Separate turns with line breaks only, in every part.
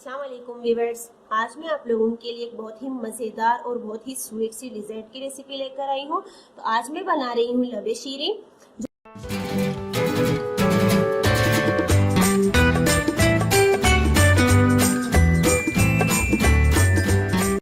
अस्सलाम वालेकुम व्यूअर्स, आज मैं आप लोगों के लिए एक बहुत ही मज़ेदार और बहुत ही स्वीट सी डिज़र्ट की रेसिपी लेकर आई हूँ। तो आज मैं बना रही हूँ लबे शीरीन।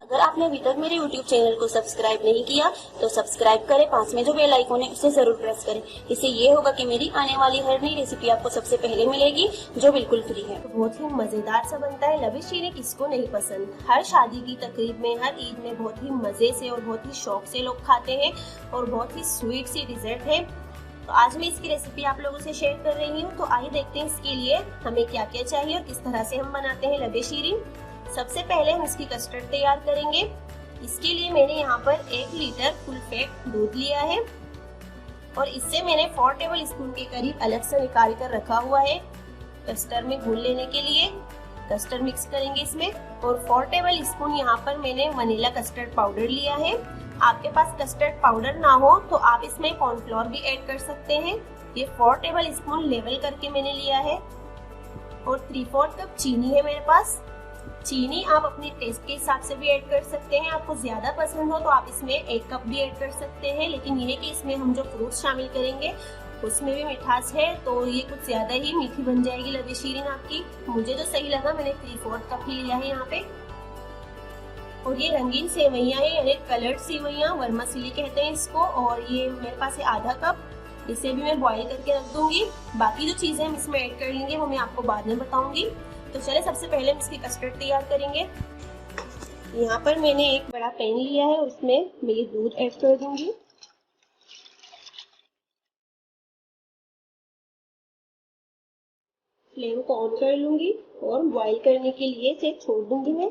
अगर आपने अभी तक मेरे YouTube चैनल को सब्सक्राइब नहीं किया तो सब्सक्राइब करें, पास में जो बेल आइकन है उसे जरूर प्रेस करें। इससे ये होगा कि मेरी आने वाली हर नई रेसिपी आपको सबसे पहले मिलेगी, जो बिल्कुल फ्री है। तो बहुत ही मजेदार सा बनता है। लबे शीरीन किसको नहीं पसंद। हर शादी की तकरीब में, हर ईद में बहुत ही मजे से और बहुत ही शौक से लोग खाते हैं और बहुत ही स्वीट सी डिजर्ट है। तो आज मैं इसकी रेसिपी आप लोगों से शेयर कर रही हूँ। तो आइए देखते हैं इसके लिए हमें क्या क्या चाहिए और किस तरह से हम बनाते हैं लबे शीरीन। सबसे पहले हम इसकी कस्टर्ड तैयार करेंगे। इसके लिए मैंने यहाँ पर 1 लीटर फुल फैट दूध लिया है और इससे मैंने 4 टेबल स्पून के करीब अलग से निकाल कर रखा हुआ है कस्टर्ड में घोल लेने के लिए। कस्टर्ड मिक्स करेंगे इसमें और 4 टेबल स्पून यहाँ पर मैंने वनीला कस्टर्ड पाउडर लिया है। आपके पास कस्टर्ड पाउडर ना हो तो आप इसमें कॉर्नफ्लोर भी ऐड कर सकते हैं। ये 4 टेबल स्पून लेवल करके मैंने लिया है और 3/4 कप चीनी है मेरे पास। चीनी आप अपने टेस्ट के हिसाब से भी ऐड कर सकते हैं। आपको ज्यादा पसंद हो तो आप इसमें 1 कप भी ऐड कर सकते हैं, लेकिन यह है कि इसमें हम जो फ्रूट्स शामिल करेंगे उसमें भी मिठास है तो ये कुछ ज्यादा ही मीठी बन जाएगी लबे शीरीन आपकी। मुझे जो सही लगा मैंने 3/4 कप ही लिया है यहाँ पे। और ये रंगीन सेवइयां है, यानी कलर्ड सेवइयां, वर्मासिली कहते हैं इसको। और ये मेरे पास है आधा कप। इसे भी मैं बॉईल करके रख दूंगी। बाकी जो चीजें हम इसमें ऐड कर लेंगे वो मैं आपको बाद में बताऊंगी। तो चले सबसे पहले हम इसकी कस्टर्ड तैयार करेंगे। यहाँ पर मैंने एक बड़ा पैन लिया है, उसमें मैं ये दूध ऐड कर दूंगी। फ्लेम को ऑन कर लूंगी और बॉईल करने के लिए इसे छोड़ दूंगी मैं।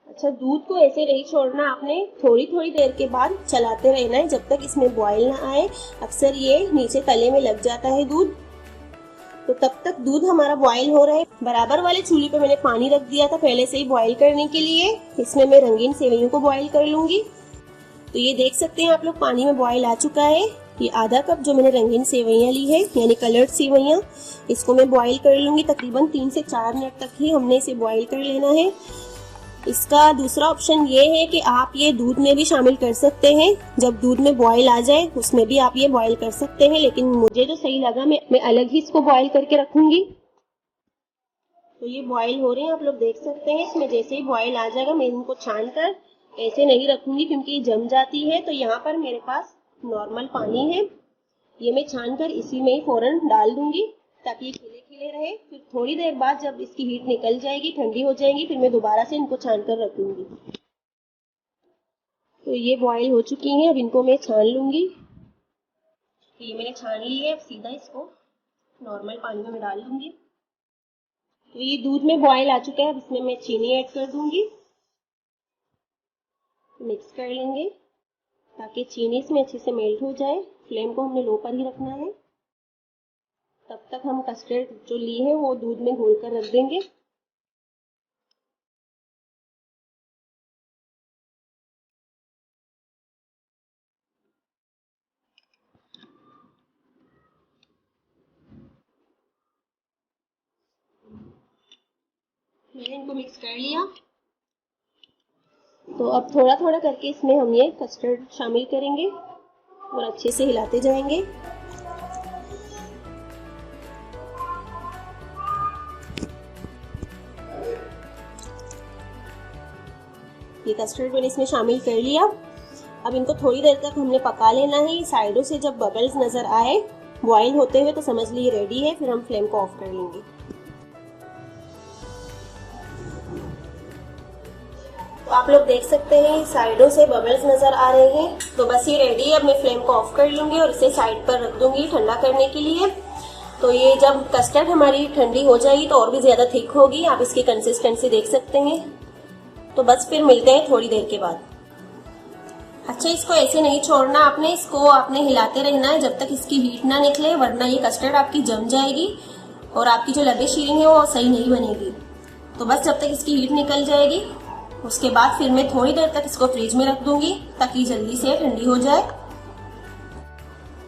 अच्छा, दूध को ऐसे नहीं छोड़ना, आपने थोड़ी थोड़ी देर के बाद चलाते रहना है जब तक इसमें बॉईल ना आए। अक्सर ये नीचे तले में लग जाता है दूध। तो तब तक दूध हमारा बॉईल हो रहा है। बराबर वाले चूल्हे पे मैंने पानी रख दिया था पहले से ही बॉईल करने के लिए। इसमें मैं रंगीन सेवइयों को बॉईल कर लूंगी। तो ये देख सकते हैं आप लोग, पानी में बॉईल आ चुका है। ये आधा कप जो मैंने रंगीन सेवइयां ली है, यानी कलर्ड सेवइयां, इसको मैं बॉईल कर लूंगी। तकरीबन 3 से 4 मिनट तक ही हमने इसे बॉईल कर लेना है। इसका दूसरा ऑप्शन ये है कि आप ये दूध में भी शामिल कर सकते हैं। जब दूध में बॉईल आ जाए उसमें भी आप ये बॉईल कर सकते हैं, लेकिन मुझे जो सही लगा मैं अलग ही इसको बॉईल करके रखूंगी। तो ये बॉईल हो रहे हैं, आप लोग देख सकते हैं। इसमें जैसे ही बॉईल आ जाएगा मैं इनको छान कर ऐसे नहीं रखूंगी क्योंकि ये जम जाती है। तो यहाँ पर मेरे पास नॉर्मल पानी है, ये मैं छान कर इसी में ही फौरन डाल दूंगी ताकि ये खिले खिले रहे। फिर थोड़ी देर बाद जब इसकी हीट निकल जाएगी, ठंडी हो जाएगी, फिर मैं दोबारा से इनको छान कर रखूंगी। तो ये बॉईल हो चुकी हैं, अब इनको मैं छान लूंगी। तो ये मैंने छान ली है, अब सीधा इसको नॉर्मल पानी में डाल दूंगी। तो ये दूध में बॉईल आ चुका है, अब इसमें मैं चीनी ऐड कर दूंगी। मिक्स कर लेंगे ताकि चीनी इसमें अच्छे से मेल्ट हो जाए। फ्लेम को हमने लो पर ही रखना है। तब तक हम कस्टर्ड जो ली है वो दूध में घोल कर रख देंगे। मैंने इनको मिक्स कर लिया। तो अब थोड़ा थोड़ा करके इसमें हम ये कस्टर्ड शामिल करेंगे और अच्छे से हिलाते जाएंगे। ये कस्टर्ड मैंने इसमें शामिल कर लिया। अब इनको थोड़ी देर तक हमने पका लेना है। साइडों से जब बबल्स नजर आए बॉईल होते हुए तो समझ लीजिए रेडी है। फिर हम फ्लेम को ऑफ कर लेंगे। तो आप लोग देख सकते हैं साइडों से बबल्स नजर आ रहे हैं। तो बस ये रेडी है। अब मैं फ्लेम को ऑफ कर लूंगी और इसे साइड पर रख दूंगी ठंडा करने के लिए। तो ये जब कस्टर्ड हमारी ठंडी हो जाएगी तो और भी ज्यादा थिक होगी। आप इसकी कंसिस्टेंसी देख सकते हैं। तो बस फिर मिलते हैं थोड़ी देर के बाद। अच्छा, इसको ऐसे नहीं छोड़ना, आपने हिलाते रहना है जब तक इसकी हीट ना निकले, वरना ये कस्टर्ड आपकी जम जाएगी और आपकी जो लबे शीरीन है वो सही नहीं बनेगी। तो बस जब तक इसकी हीट निकल जाएगी उसके बाद फिर मैं थोड़ी देर तक इसको फ्रिज में रख दूंगी ताकि जल्दी से ठंडी हो जाए।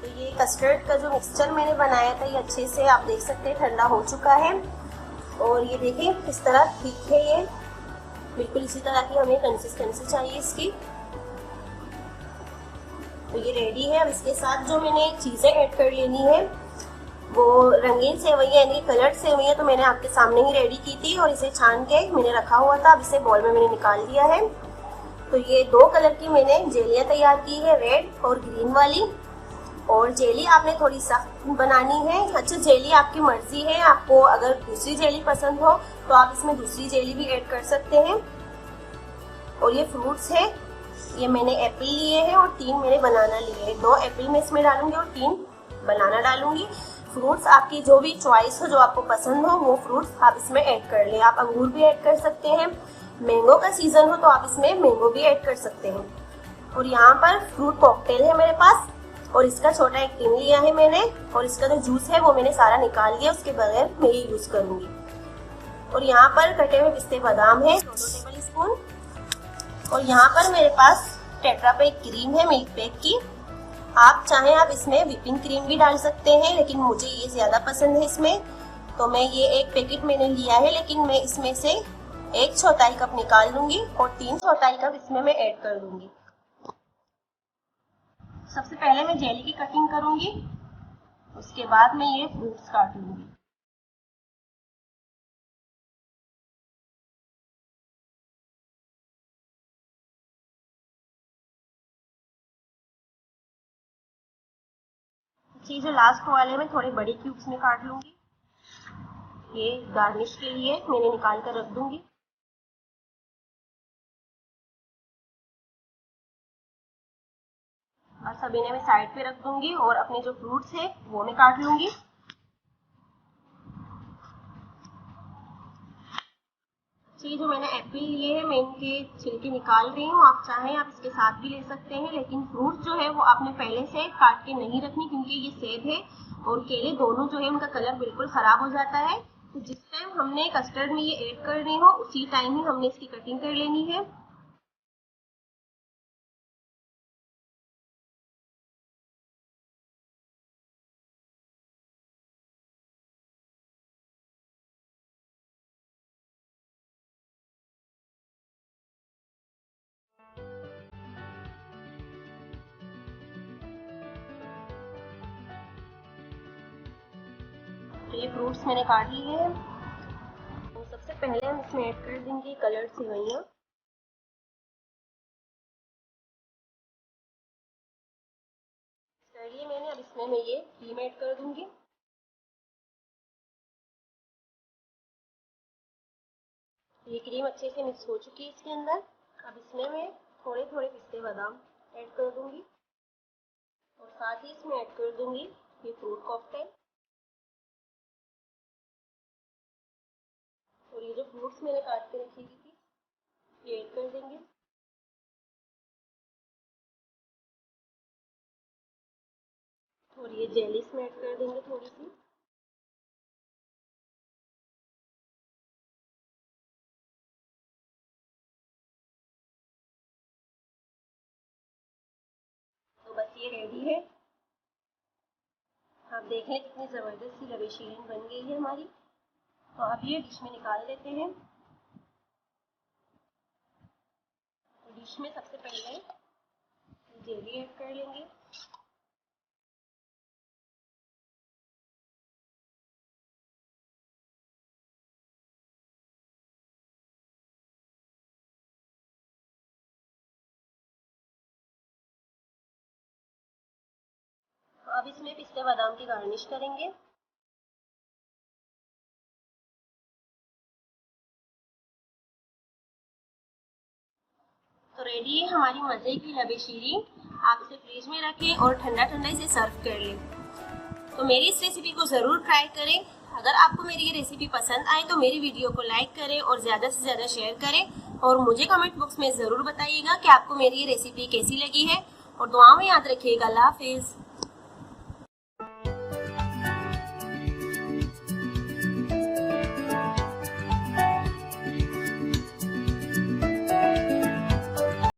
तो ये कस्टर्ड का जो मिक्सचर मैंने बनाया था ये अच्छे से आप देख सकते हैं ठंडा हो चुका है। और ये देखिए इस तरह ठीक है, ये बिल्कुल इसी तरह की हमें कंसिस्टेंसी चाहिए इसकी। तो ये रेडी है। अब इसके साथ जो मैंने चीज़ें ऐड कर लेनी है वो रंगीन सेवइयाँ यानी कलर्ड सेवइयाँ तो मैंने आपके सामने ही रेडी की थी और इसे छान के मैंने रखा हुआ था। अब इसे बॉल में मैंने निकाल लिया है। तो ये 2 कलर की मैंने जेलियाँ तैयार की है, रेड और ग्रीन वाली। और जेली आपने थोड़ी सख्त बनानी है। अच्छा, जेली आपकी मर्जी है, आपको अगर दूसरी जेली पसंद हो तो आप इसमें दूसरी जेली भी ऐड कर सकते हैं। और ये फ्रूट्स है, ये मैंने एप्पल लिए हैं और 3 मैंने बनाना लिए हैं। 2 एप्पल मैं इसमें डालूंगी और 3 बनाना डालूंगी। फ्रूट्स आपकी जो भी चॉइस हो, जो आपको पसंद हो वो फ्रूट्स आप इसमें ऐड कर लें। आप अंगूर भी ऐड कर सकते हैं, मैंगो का सीजन हो तो आप इसमें मैंगो भी ऐड कर सकते हैं। और यहाँ पर फ्रूट कॉकटेल है मेरे पास और इसका छोटा एक टिन लिया है मैंने और इसका जो जूस है वो मैंने सारा निकाल लिया, उसके बगैर मैं ये यूज करूंगी। और यहाँ पर कटे हुए पिस्ते बादाम है 2 टेबल स्पून। और यहाँ पर मेरे पास टेट्रा पैक क्रीम है मिल्क पैक की। आप चाहें आप इसमें व्हिपिंग क्रीम भी डाल सकते हैं, लेकिन मुझे ये ज्यादा पसंद है इसमें, तो मैं ये 1 पैकेट मैंने लिया है। लेकिन मैं इसमें से 1/4 कप निकाल लूंगी और 3/4 कप इसमें मैं ऐड कर दूंगी। सबसे पहले मैं जेली की कटिंग करूंगी, उसके बाद मैं ये फ्रूट्स काट लूंगी। जो लास्ट वाले में थोड़े बड़े क्यूब्स में काट लूंगी। ये गार्निश के लिए मैंने निकाल कर रख दूंगी। और सब इन्हें मैं साइड पे रख दूंगी और अपने जो फ्रूट्स है वो मैं काट लूंगी। ये जो मैंने एप्पल लिए हैं मैं इनके छिलके निकाल रही हूँ। आप चाहें आप इसके साथ भी ले सकते हैं, लेकिन फ्रूट जो है वो आपने पहले से काट के नहीं रखनी, क्योंकि ये सेब है और केले दोनों जो है उनका कलर बिल्कुल खराब हो जाता है। तो जिस टाइम हमने कस्टर्ड में ये ऐड कर रही हो उसी टाइम ही हमने इसकी कटिंग कर लेनी है। तो ये फ्रूट्स मैंने काट लिए हैं। तो सबसे पहले हम इसमें ऐड कर देंगे कलर्ड सेवइयाँ। कर लिए मैंने, अब इसमें मैं ये क्रीम ऐड कर दूंगी। ये क्रीम अच्छे से मिक्स हो चुकी है इसके अंदर। अब इसमें मैं थोड़े थोड़े पिस्ते बादाम ऐड कर दूंगी और साथ ही इसमें ऐड कर दूंगी ये फ्रूट कॉकटेल। और ये जो फ्रूट्स मैंने काट के रखी थी ये ऐड कर देंगे। और ये जेली इसमें ऐड कर देंगे थोड़ी सी। तो बस ये रेडी है। आप देख लें कितनी ज़बरदस्त सी लबेशीन बन गई है हमारी। तो अब ये डिश में निकाल लेते हैं। डिश में सबसे पहले जेली ऐड कर लेंगे। तो अब इसमें पिस्ते बादाम की गार्निश करेंगे। तो रेडी है हमारी मज़े की लबेशीरी। आप इसे फ्रिज में रखें और ठंडा ठंडा इसे सर्व कर लें। तो मेरी इस रेसिपी को ज़रूर ट्राई करें। अगर आपको मेरी ये रेसिपी पसंद आए तो मेरी वीडियो को लाइक करें और ज़्यादा से ज़्यादा शेयर करें और मुझे कमेंट बॉक्स में ज़रूर बताइएगा कि आपको मेरी ये रेसिपी कैसी लगी है। और दुआ में याद रखिएगा। अल्लाह हाफिज़।